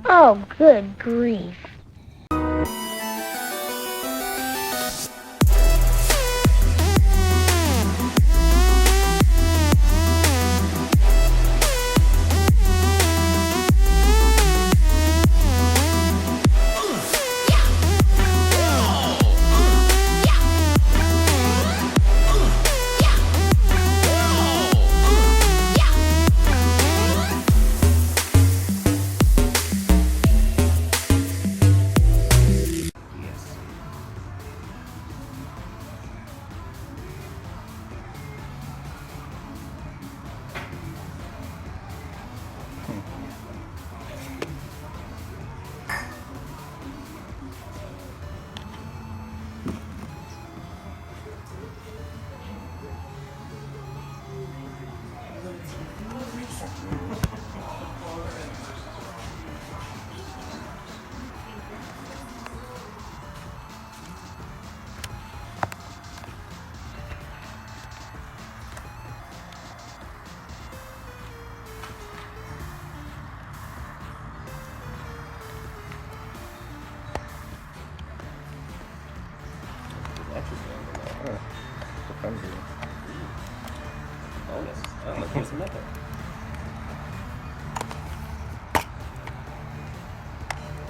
Oh, good grief.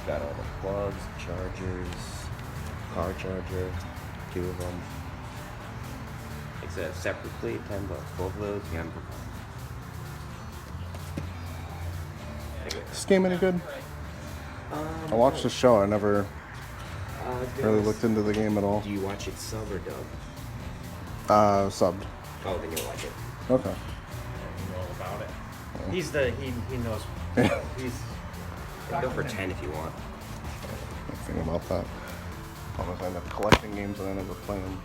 Got all the plugs, chargers, car charger, 2 of them. It's a separately $10. Both of those, yeah. Is this game any good? I watched the show. I never really looked into the game at all. Do you watch it sub or dub? Subbed. Oh, then you'll like it. Okay. Know all about it. He's he knows. He's Go for 10 if you want. I think about that. Almost end up collecting games and I never play them.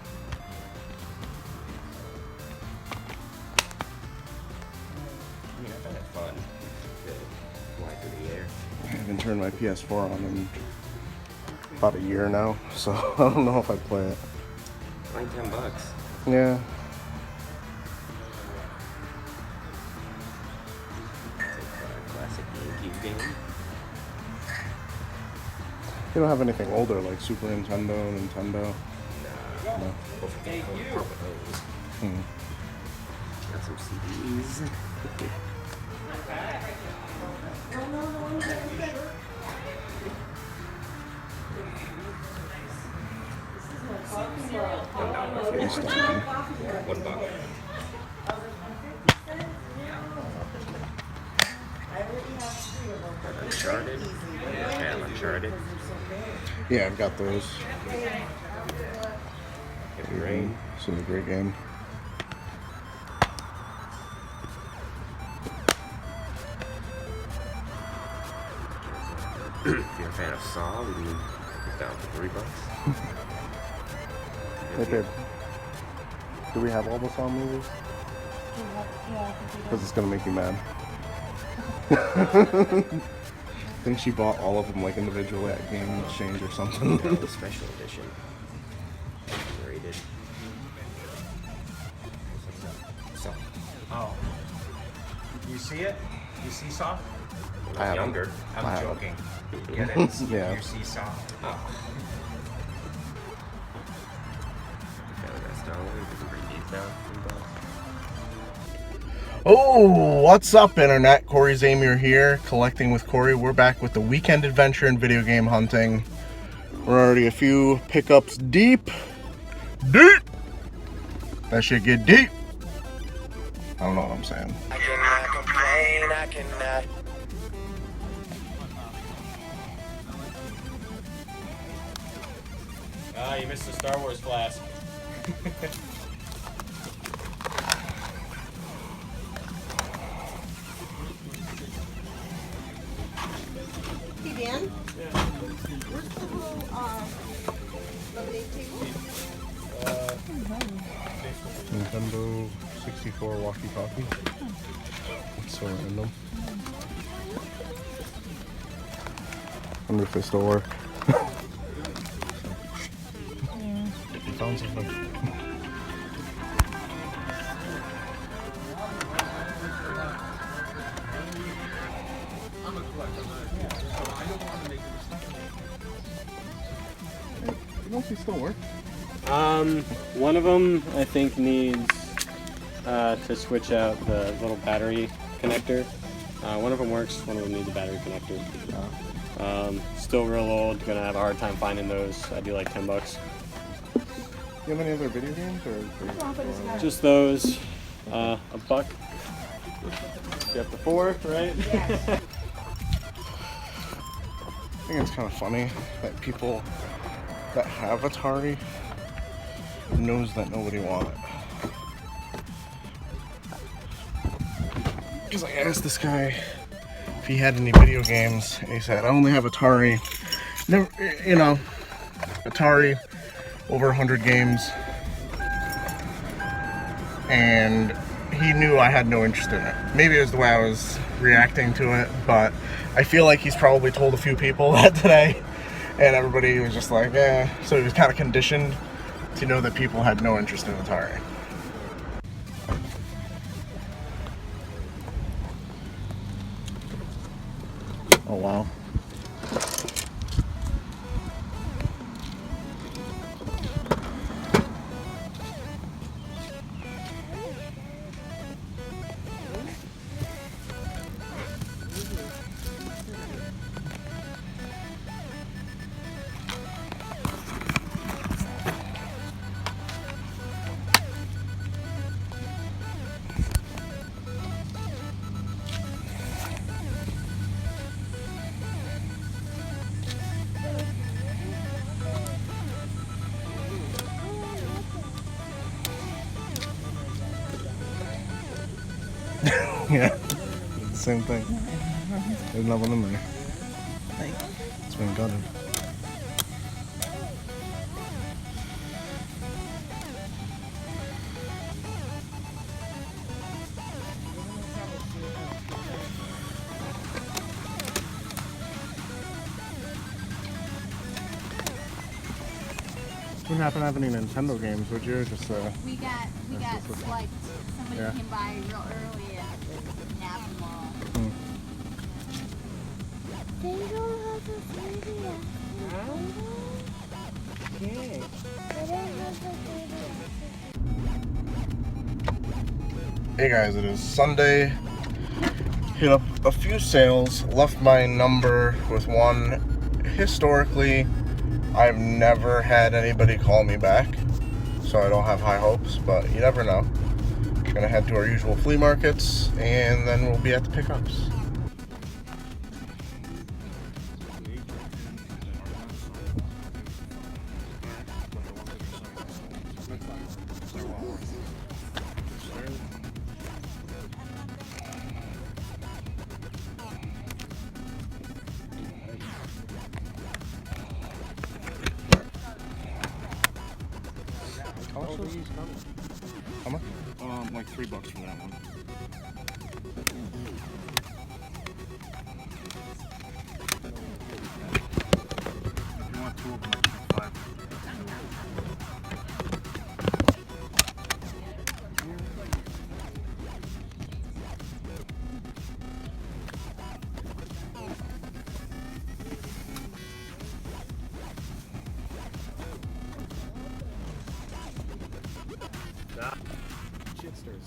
I find it fun to fly through the air. I haven't turned my PS4 on in about a year now, so I don't know if I play it. Like $10. Yeah. It's a classic GameCube game. You don't have anything older like Super Nintendo, Nintendo? No. Well, thank you. Got some CDs. $1. Uncharted. Yeah, Uncharted. Yeah, I've got those. Heavy Rain. It's a great game. If you're a fan of Saw, we can get down for $3. Hey, babe. Do we have all the Saw movies? Yeah, Because it's going to make you mad. I think she bought all of them like individually at Game Exchange or something. No, the special edition. Rated. So, oh. You see it? You see Saw? I have Younger. I'm I haven't. joking. Get it? Yeah. You see Saw. oh. That's Star Wars. We can bring these down. Oh, what's up, Internet? Cory Zamier here, collecting with Cory. We're back with the weekend adventure in video game hunting. We're already a few pickups deep. Deep! That shit get deep. I don't know what I'm saying. I cannot complain, I cannot. Ah, you missed the Star Wars flask. Hey Dan? Where's the little lemonade table? Nintendo 64 walkie-talkie. It's so random. Wonder if they still work. Found something. Don't they still work? One of them I think needs to switch out the little battery connector. One of them works, one of them needs a battery connector. Still real old, gonna have a hard time finding those. I do like $10. Do you have any other video games or Just those, a buck. You have the 4, right? I think it's kind of funny that people that have Atari knows that nobody want it. Because I asked this guy if he had any video games, and he said, I only have Atari. Never, you know, Atari, over 100 games. And he knew I had no interest in it. Maybe it was the way I was reacting to it, but I feel like he's probably told a few people that today, and everybody was just like, eh. So he was kind of conditioned to know that people had no interest in Atari. Oh wow. Yeah, same thing. There's nothing in there. It's been gutted. You wouldn't happen to have any Nintendo games, would you? Just We got swiped. Somebody Yeah. came by real early and nabbed them all. They don't have a video. Okay. They don't have a video. Hey guys, it is Sunday. Hit up a few sales, left my number with one. Historically, I've never had anybody call me back, so I don't have high hopes, but you never know. Gonna head to our usual flea markets, and then we'll be at the pickups. How much? Like $3 for that one. If you want 2 of them, it's 5. Shitsters.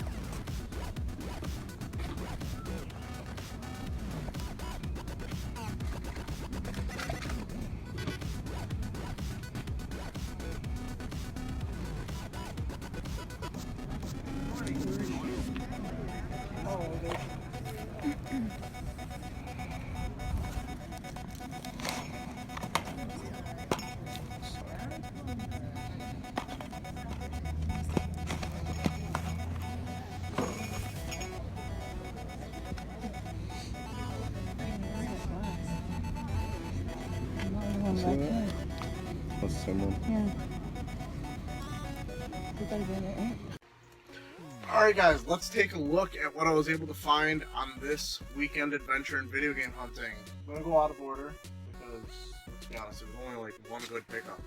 See that? That's the same one. Alright guys, let's take a look at what I was able to find on this weekend adventure in video game hunting. I'm gonna go out of order because, let's be honest, it was only like one good pickup.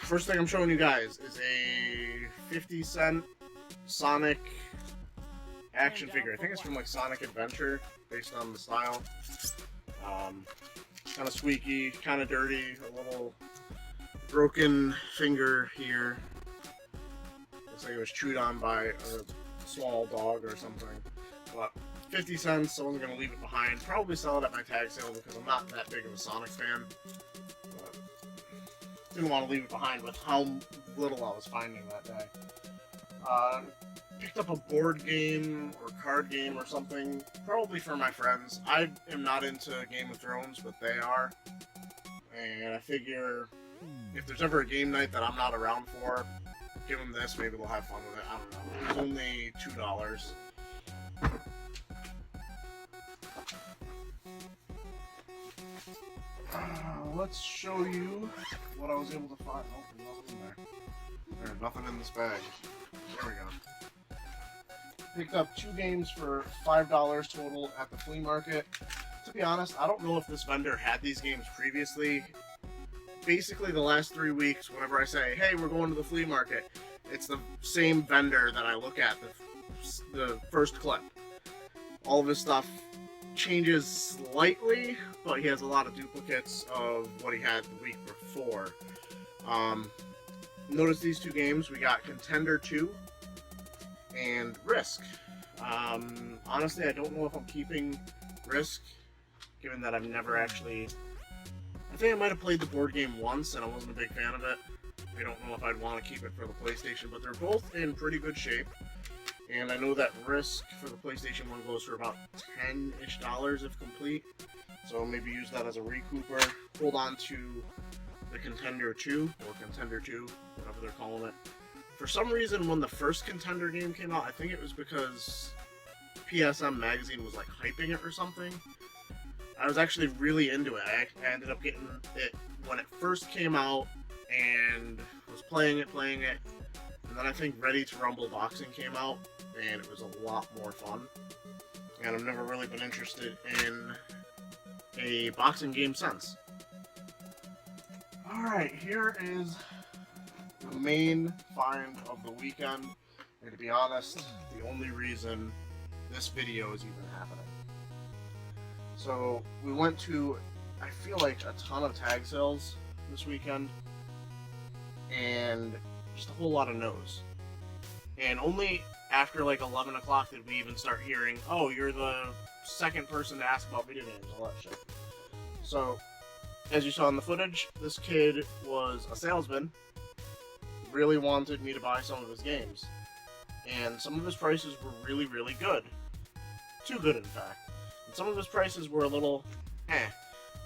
First thing I'm showing you guys is a 50-cent Sonic action figure. I think it's from like Sonic Adventure, based on the style. kind of squeaky, kind of dirty, a little broken finger here. Looks like it was chewed on by a small dog or something. But 50 cents, someone's gonna leave it behind. Probably sell it at my tag sale because I'm not that big of a Sonic fan. But didn't want to leave it behind with how little I was finding that day. Picked up a board game or card game or something, probably for my friends. I am not into Game of Thrones, but they are. And I figure if there's ever a game night that I'm not around for, give them this, maybe they'll have fun with it. I don't know. It was only $2. Let's show you what I was able to find. Oh, there's nothing in there. There's nothing in this bag. There we go. Picked up 2 games for $5 total at the flea market. To be honest, I don't know if this vendor had these games previously. Basically, the last 3 weeks, whenever I say, hey, we're going to the flea market, it's the same vendor that I look at the first clip. All of his stuff changes slightly, but he has a lot of duplicates of what he had the week before. Notice these 2 games. We got Contender 2 and Risk. Honestly, I don't know if I'm keeping Risk, given that I've never actually... I think I might have played the board game once, and I wasn't a big fan of it. I don't know if I'd want to keep it for the PlayStation, but they're both in pretty good shape. And I know that Risk for the PlayStation 1 goes for about $10-ish if complete. So maybe use that as a recouper. Hold on to the Contender 2, or Contender 2, whatever they're calling it. For some reason, when the first Contender game came out, I think it was because PSM Magazine was like hyping it or something. I was actually really into it. I ended up getting it when it first came out and was playing it. And then I think Ready to Rumble Boxing came out, and it was a lot more fun. And I've never really been interested in a boxing game since. Alright, here is the main find of the weekend. And to be honest, the only reason this video is even happening. So, we went to, I feel like, a ton of tag sales this weekend. And just a whole lot of no's. And only after like 11 o'clock did we even start hearing, oh, you're the second person to ask about video games, all that shit. So, as you saw in the footage, this kid was a salesman, really wanted me to buy some of his games. And some of his prices were really, really good. Too good, in fact. And some of his prices were a little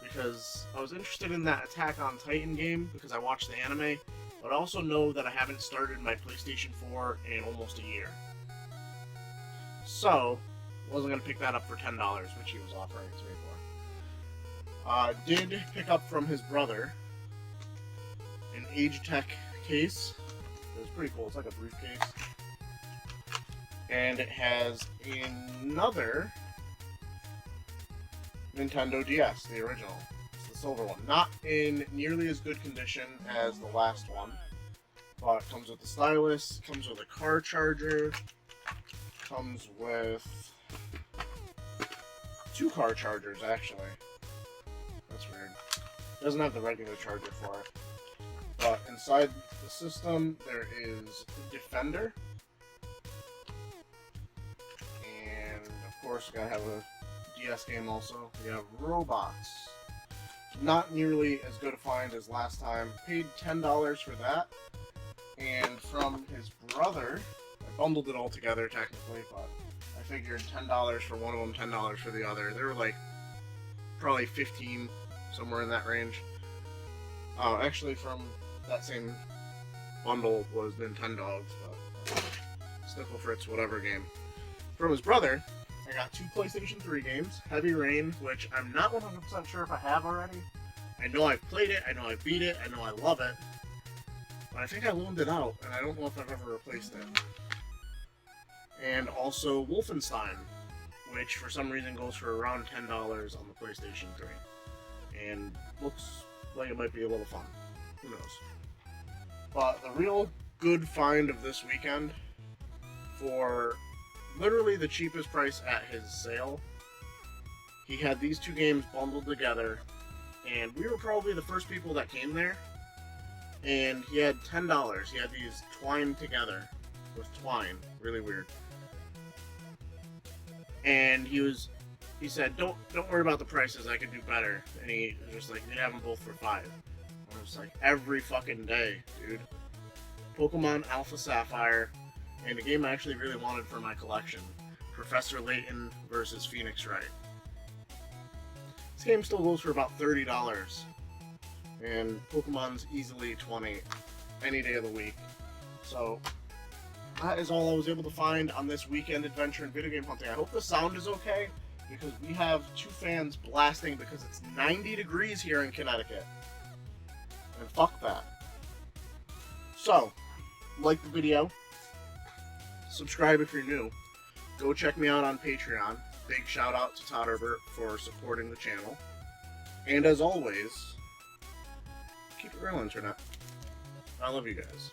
because I was interested in that Attack on Titan game because I watched the anime, but I also know that I haven't started my PlayStation 4 in almost a year. So, wasn't going to pick that up for $10, which he was offering it to me for. Did pick up from his brother an Age Tech case. It was pretty cool. It's like a briefcase. And it has another Nintendo DS, the original. It's the silver one. Not in nearly as good condition as the last one, but comes with the stylus, comes with a car charger, comes with 2 car chargers, actually. That's weird. It doesn't have the regular charger for it. But inside the system, there is Defender. And, of course, we gotta have a DS game also. We have Robots. Not nearly as good a find as last time. Paid $10 for that. And from his brother, I bundled it all together technically, but I figured $10 for one of them, $10 for the other. They were like probably 15, somewhere in that range. Actually, from that same bundle was Nintendogs, but Snickle Fritz, whatever game. From his brother, I got 2 PlayStation 3 games, Heavy Rain, which I'm not 100% sure if I have already. I know I've played it, I know I've beat it, I know I love it, but I think I loaned it out, and I don't know if I've ever replaced it. And also Wolfenstein, which for some reason goes for around $10 on the PlayStation 3. And looks like it might be a little fun. Who knows? But the real good find of this weekend, for literally the cheapest price at his sale, he had these 2 games bundled together, and we were probably the first people that came there. And he had $10. He had these twined together with twine, really weird. And he said, "Don't worry about the prices. I can do better." And he was just like, "You'd have them both for $5." And I was like, every fucking day, dude. Pokemon Alpha Sapphire, and a game I actually really wanted for my collection: Professor Layton versus Phoenix Wright. This game still goes for about $30, and Pokemon's easily $20 any day of the week. So that is all I was able to find on this weekend adventure in video game hunting. I hope the sound is okay, because we have 2 fans blasting because it's 90 degrees here in Connecticut. And fuck that. So, like the video, subscribe if you're new, go check me out on Patreon. Big shout out to Todd Herbert for supporting the channel. And as always, keep it real, Internet. I love you guys.